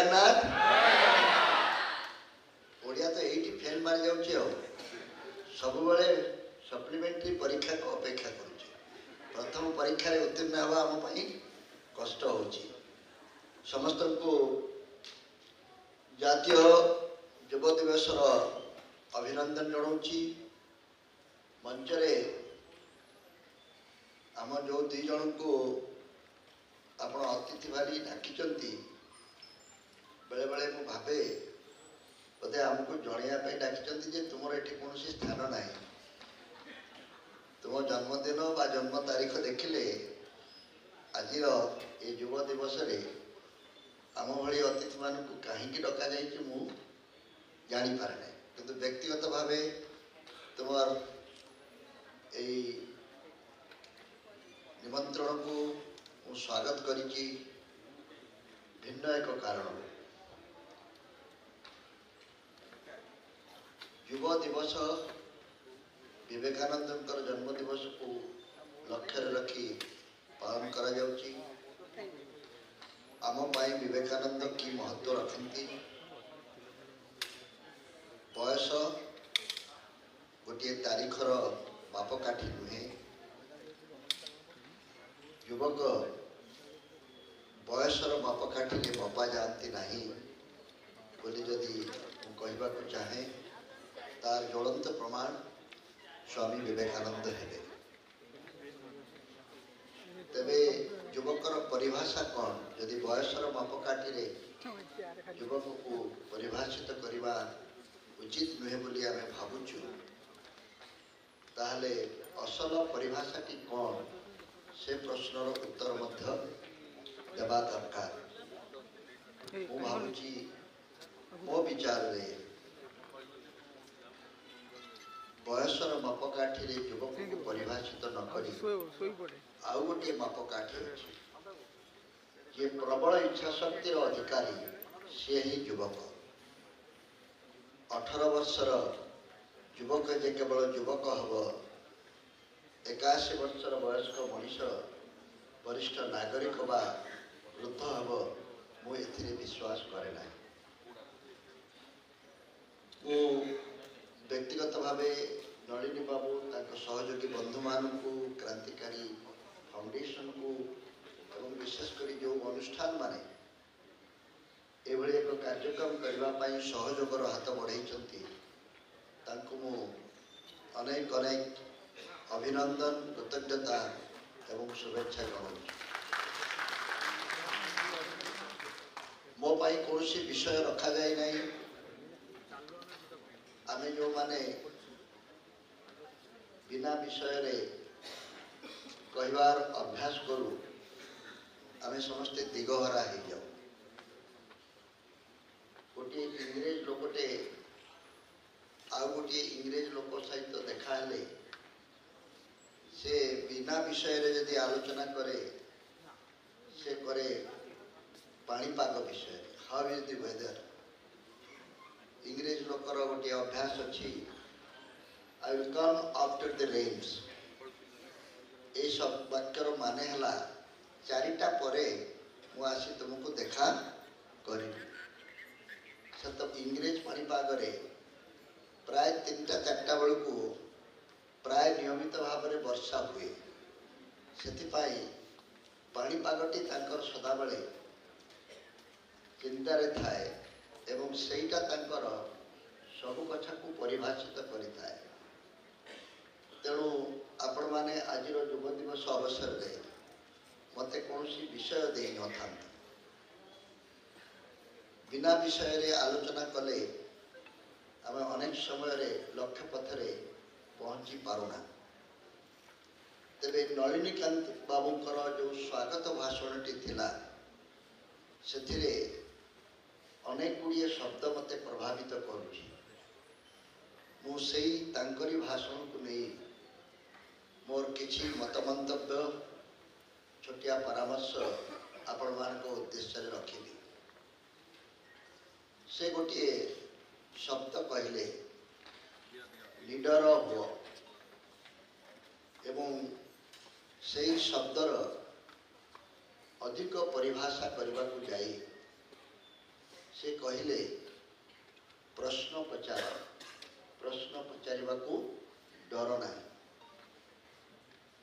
जगन्नाथ ओडिया तो यही फेल मारी जाऊँ सब बड़े सप्लीमेंटरी परीक्षा को अपेक्षा करुचे प्रथम परीक्षा रे उत्तीर्ण हवा आम पाई कष्ट होची समस्त को जातीय युव दिवस अभिनंदन जनाऊँगी मंच रे आम जो दी जन को आपण अतिथि भारी डाकिचंती बेले बेले मु भावे बोधे आमको जनवाई डाकिचंती जे तुमर एठी कोनोसी स्थान नाही तुम जन्मदिन बा जन्म तारीख देखिले आज ये युव दिवस रे आम भली अतिथि मान कहीं डका जाइए मु जानी पारे ना किंतु व्यक्तिगत भावे तुम निमंत्रण को मु स्वागत करी भिन्न एक कारण युव दिवस विवेकानंद जन्म दिवस को लक्ष्य रखी पालन करा जाउची आम पाई विवेकानंद की महत्व रखती बयस गोटे तारीखर मापकाठी नुहे युवक बयसर मापकाठी में मपा जाती नहीं बोली जदि कहवा चाहे तार ज्वलंत प्रमाण स्वामी विवेकानंद हेले तेबे युवकर परिभाषा कौन यदि बयसर मापकाठी रे युवक को परिभाषित करवा उचित नुहे बोली आमे भावुछु ताहले असल परिभाषाटी कौन से प्रश्नर उत्तर मध्य देवा दरकार मु भावुची मो विचार रे बयसर मापकाठी रे युवक को परिभाषित न करी आउ गोटे मापकाठी अछि जे प्रबल इच्छा शक्तिर अधिकारी से ही युवक 18 वर्षर युवक जे केवल युवक हब 81 वर्षर वयस्क मनीष वरिष्ठ नागरिक बा वृद्ध हब मु एथिरे विश्वास करे ना मु व्यक्तिगत भावे नलिनी बाबू सहयोगी बंधु मान को क्रांतिकारी फाउंडेशन को एवं विशेषकर जो अनुष्ठान माने एभली एक कार्यक्रम करने सहयोगर हाथ बढ़ाई मु अनेक अनेक अभिनंदन कृतज्ञता एवं शुभेच्छा जनाऊँ मो पाई कौन विषय रखा जाए नहीं आमे जो माने बिना विषय रे कहवार अभ्यास करूँ आमे समस्ते दिगहरा हो जाऊ गोटे इंग्रेज लोकटे आउ गोटे इंग्रेज लोक सहित देखा से बिना विषय रे यदि आलोचना करे से करे पाणीपाग विषय हाउ इज द वेदर इंग्रेज लोकर गोटे अभ्यास अच्छी I will come after the rains ये सब वाक्यर माने हला चारिटा परे मु आसी तुमको देखा करी सत इंग्रेज पाणीपाग रे प्राय 3टा 4टा बेलू प्राय नियमित भाव में वर्षा हुए से पाणीपागटी सदा बेले चिंतार थाए एवं सेटा सबु कथा को परिभाषित करिथाए तेणु आपण माने आज युव दिवस अवसर में मत कौन विषय दे न था बिना विषय रे आलोचना कले आम अनेक समय लक्ष्य पथरे पहुँची पारुना तेरे नलिनीकांत बाबूंकर जो स्वागत भाषणटी थिला से अनेक गुड़िए शब्द मते प्रभावित करुछि मु सेई तांकरी भाषण को नहीं मोर किछि मतमंतव्य छोटिया परामर्श आपण मान उद्देश्य रखिली से गोटे शब्द कहले लीडर हुआ एवं से शब्दर अधिक परिभाषा करने को जाई से कहले प्रश्न पचार, प्रश्न पचारिबाकू डर ना।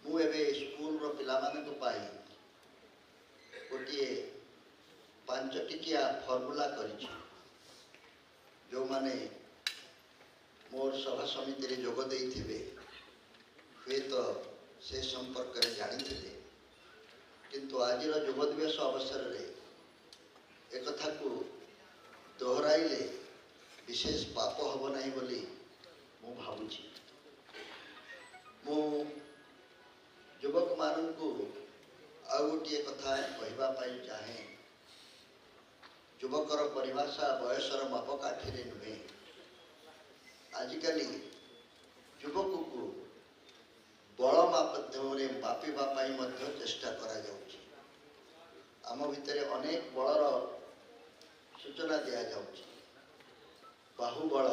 मु एबे स्कूल रो पिला माने को पाई गोटे 5 टिकिया फॉर्मूला करिछि जो माने मोर सभा समिति रे जोग देइथिबे हुए तो से संपर्क रे जानी थिले, किंतु आज युव दिवस अवसर रे एक कथा को दोहराइले विशेष पाप हब नहीं बोली मु भावुछि। मु युवक मानू आउ गोटे कथा कहवा चाहे, युवकर परिभाषा बयसर मापकाठी नुहे। आजिकाली युवक को बल माध्यम मापिबा चेष्टा करा जाउछि। आम भितर अनेक बलर सूचना दिया जाउछि। बाहुबल,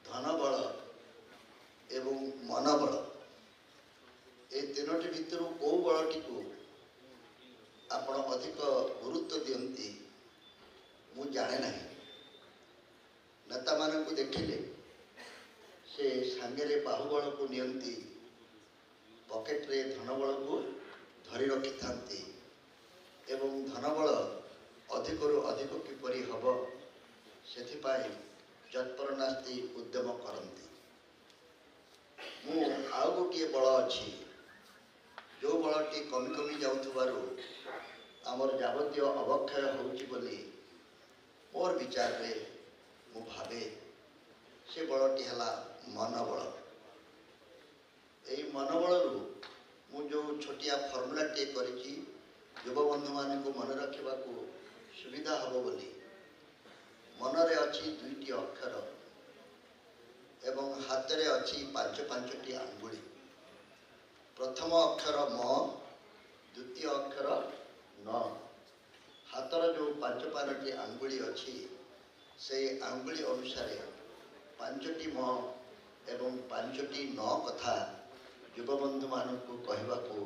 धनबल एवं मनबल, ए तीनोटी भितर कौ बलटी को आपण अधिक गुरुत्व दियंती मु जाने नहीं। नेता मान को देखिले से सांगे बाहुबल को नियंती, पॉकेट रे धनबल को धरी रखि थांती एवं धनबल अधिक रु अधिक किपरि हब सेथिपाई जत्पर नास्ति उद्यम करती। मु आउ गोटे बल अच्छी जो बलटी कमी कमी जाउथबारु आमर जावतीय अवक्षय होउछि बोली मोर विचार रे मु भावे से बलटी हला मनोबल। एई मनोबल रु मु जो छोटिया फॉर्मूला टे करिछि युव बंधु मान को मन रखा सुविधा हब बोली। मनरे अच्छी 2टी अक्षर एवं हाथ रे अच्छी 5-5टी आंगुली। प्रथम अक्षर म, द्वितीय अक्षर न। हाथर जो 5-5टी आंगुली अच्छी से आंगुली अनुसार 5टी म एवं 5टी न कथा युव बंधु मान को कहवा को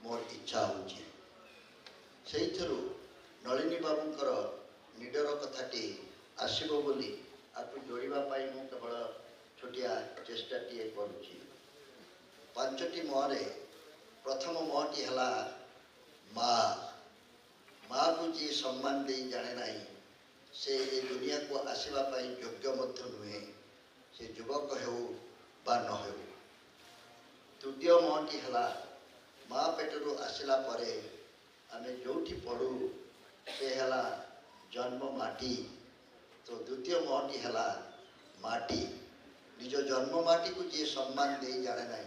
मोर इच्छा होची। सेइथरु नलिनी बाबूंकर निडर कथाटी आसीबो बोली आपको जोड़िबा पाई मु केवल छोटिया चेष्टा टिए करूची। 5टी मरे प्रथम मटी हला माँ। माँ को जी सम्मान दे जाने नहीं से ए दुनिया को आसवा पाई योग्य मध्य नुहे, से युवक हो बा न हो। द्वितीय मटी हला माँ पेटरू आसला परे आमे जोठी पढ़ू से हला जन्म माटी। तो द्वितीय महटी हला माटी। निज जन्म माटी को जी सम्मान दे जाने नहीं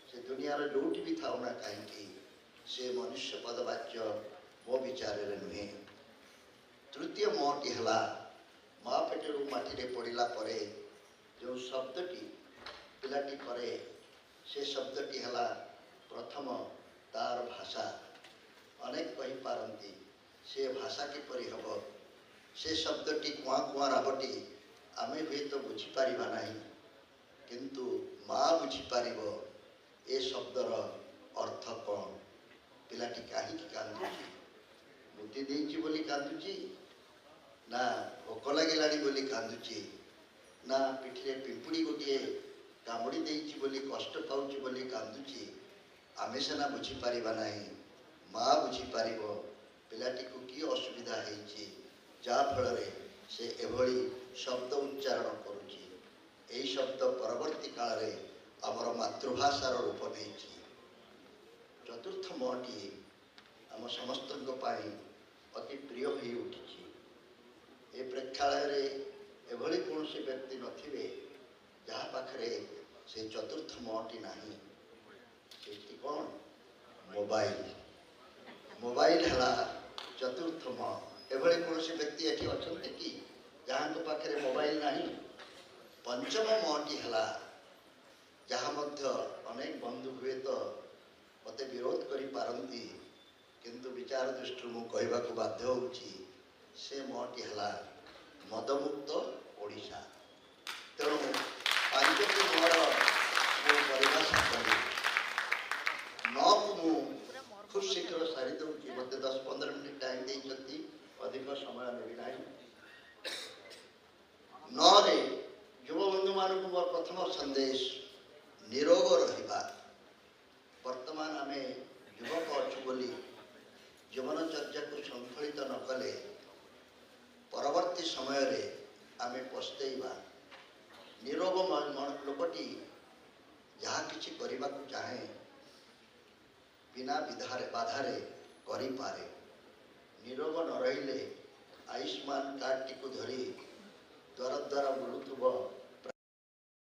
से दुनियार जोटी भी था ना कहीं से मनुष्य पदवाच्य मो विचार नुहे। तृतीय महटी हला माँ पेटरू माटी पड़ला परे जो शब्दटी पिलाटी करे से शब्दटी हला प्रथम तार भाषा। अनेक कही पारती से भाषा किपरि हब, से शब्दटी कुआ कुआ राबटी आमे भी तो बुझीपार ना, किंतु माँ बुझीपार ए शब्दर अर्थ कौन। पिलाटी कहीं कांदुची, बुद्धि देइछि बोली कांदुची ना भोक लगिला बोली कांदुची ना पिठिरे पिंपुड़ी गोटे कामुड़ी देइछि बोली कष्ट पाउछि बोली कांदुची। आमे सेना बुझीपार ना, माँ बुझीपार पिलाटी को कि असुविधा है जा फल से एभली शब्द उच्चारण करुची। यही शब्द परवर्ती काल रे आमर मातृभाषार रूप नहीं। चतुर्थ मटी आम समस्त अति प्रिय हो उठी। ए प्रेक्षालय एभली कौन व्यक्ति नथिबे जहाँ पाखरे से चतुर्थ मटी नाही। से कौन मोबाइल। मोबाइल है चतुर्थ म। एभली कौन व्यक्ति एठी अछंती कि जहाँ को पाखरे मोबाइल नाही। पंचम मटी है जहाँ मध्य अनेक बंधु हुए तो मते विरोध करि पारंती, किंतु विचार दृष्टि मु कहबा को बाध्य होउची से मटी है मदमुक्त ओडिशा। तेणु पांचटी मोर परिभाषा करी न को मु खूब शीघ्र सारी दूसरी मत 10-15 मिनट टाइम देती अधिक समय नेबी नहीं। नरे युवबंधु मान मोर प्रथम संदेश निरोग रहिबा। वर्तमान आम युवक अच्छु बोली जीवनचर्या को संकलित न कले परवर्ती समय रे आमे पछतेइबा। निरोग लोकटी जहाँ किछि करिबा को चाहे बिना बाधारे करि पारे। निरोग न रहिले आयुष्मान कार्ड टी को धरी द्वार द्वारा बुलुथुब